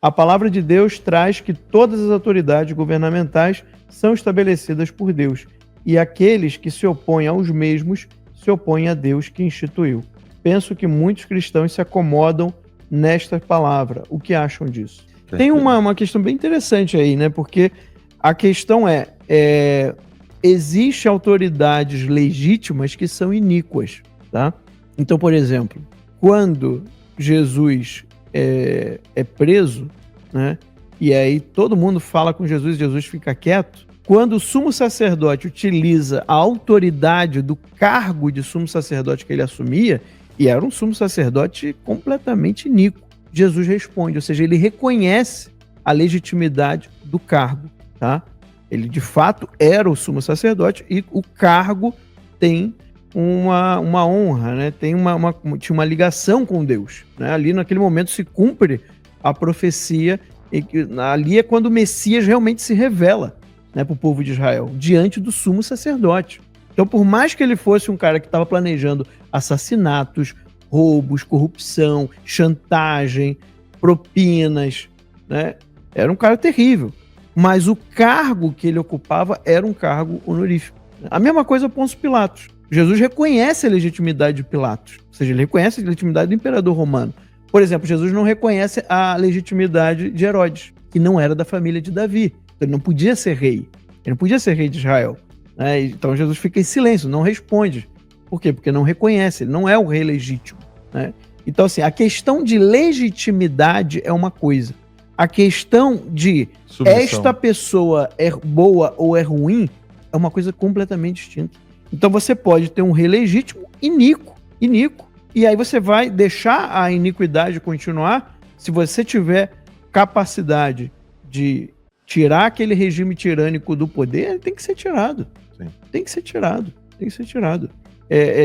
A palavra de Deus traz que todas as autoridades governamentais são estabelecidas por Deus, e aqueles que se opõem aos mesmos se opõem a Deus que instituiu. Penso que muitos cristãos se acomodam nesta palavra. O que acham disso? Tem uma questão bem interessante aí, né? Porque a questão existem autoridades legítimas que são iníquas, tá? Então, por exemplo, quando Jesus é preso, né? E aí todo mundo fala com Jesus e Jesus fica quieto. Quando o sumo sacerdote utiliza a autoridade do cargo de sumo sacerdote que ele assumia, e era um sumo sacerdote completamente iníquo, Jesus responde, ou seja, ele reconhece a legitimidade do cargo, tá? Ele de fato era o sumo sacerdote e o cargo tem uma honra, né? Tinha uma ligação com Deus, né? Ali naquele momento se cumpre a profecia, e ali é quando o Messias realmente se revela, né, para o povo de Israel, diante do sumo sacerdote. Então, por mais que ele fosse um cara que estava planejando assassinatos, roubos, corrupção, chantagem, propinas, né, era um cara terrível. Mas o cargo que ele ocupava era um cargo honorífico. A mesma coisa Pôncio Pilatos. Jesus reconhece a legitimidade de Pilatos, ou seja, ele reconhece a legitimidade do imperador romano. Por exemplo, Jesus não reconhece a legitimidade de Herodes, que não era da família de Davi. Ele não podia ser rei. Ele não podia ser rei de Israel. Né? Então Jesus fica em silêncio, não responde. Por quê? Porque não reconhece, ele não é o rei legítimo. Né? Então, assim, a questão de legitimidade é uma coisa. A questão de submissão. Esta pessoa é boa ou é ruim é uma coisa completamente distinta. Então você pode ter um rei legítimo iníquo. E aí você vai deixar a iniquidade continuar se você tiver capacidade de tirar aquele regime tirânico do poder, ele tem que ser tirado. Sim. Tem que ser tirado.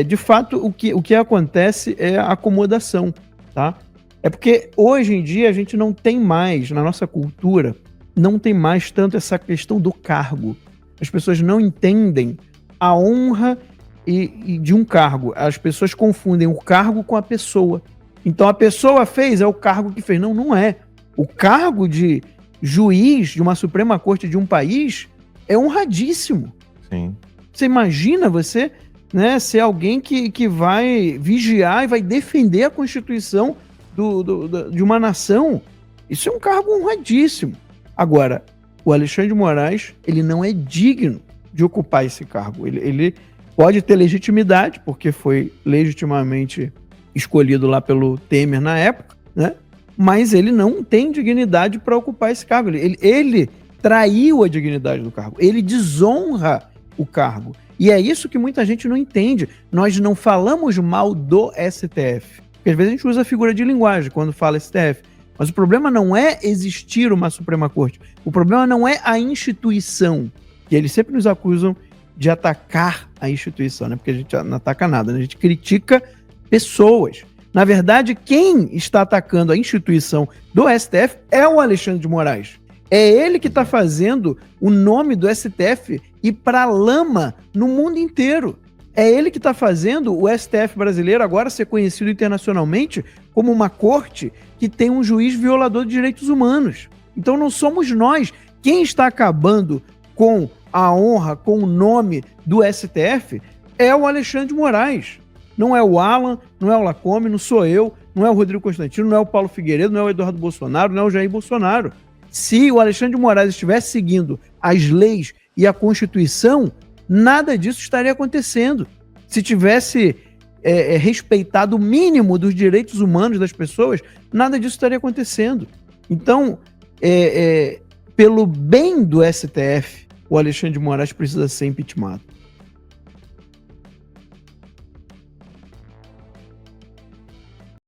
De fato, o que acontece é a acomodação, tá? É porque hoje em dia a gente não tem mais, na nossa cultura, não tem mais tanto essa questão do cargo. As pessoas não entendem a honra e de um cargo. As pessoas confundem o cargo com a pessoa. Então a pessoa fez, é o cargo que fez. Não é. O cargo de juiz de uma Suprema Corte de um país é honradíssimo. Sim. Você imagina você, né, ser alguém que vai vigiar e vai defender a Constituição de uma nação? Isso é um cargo honradíssimo. Agora, o Alexandre de Moraes, ele não é digno de ocupar esse cargo. Ele pode ter legitimidade, porque foi legitimamente escolhido lá pelo Temer na época, né? Mas ele não tem dignidade para ocupar esse cargo. Ele traiu a dignidade do cargo. Ele desonra o cargo. E é isso que muita gente não entende. Nós não falamos mal do STF. Porque às vezes a gente usa a figura de linguagem quando fala STF. Mas o problema não é existir uma Suprema Corte. O problema não é a instituição. Que eles sempre nos acusam de atacar a instituição, né? Porque a gente não ataca nada, né? A gente critica pessoas. Na verdade, quem está atacando a instituição do STF é o Alexandre de Moraes. É ele que está fazendo o nome do STF ir para a lama no mundo inteiro. É ele que está fazendo o STF brasileiro agora ser conhecido internacionalmente como uma corte que tem um juiz violador de direitos humanos. Então não somos nós. Quem está acabando com a honra, com o nome do STF é o Alexandre de Moraes. Não é o Alan, não é o Lacombe, não sou eu, não é o Rodrigo Constantino, não é o Paulo Figueiredo, não é o Eduardo Bolsonaro, não é o Jair Bolsonaro. Se o Alexandre de Moraes estivesse seguindo as leis e a Constituição, nada disso estaria acontecendo. Se tivesse respeitado o mínimo dos direitos humanos das pessoas, nada disso estaria acontecendo. Então, pelo bem do STF, o Alexandre de Moraes precisa ser impeachmentado.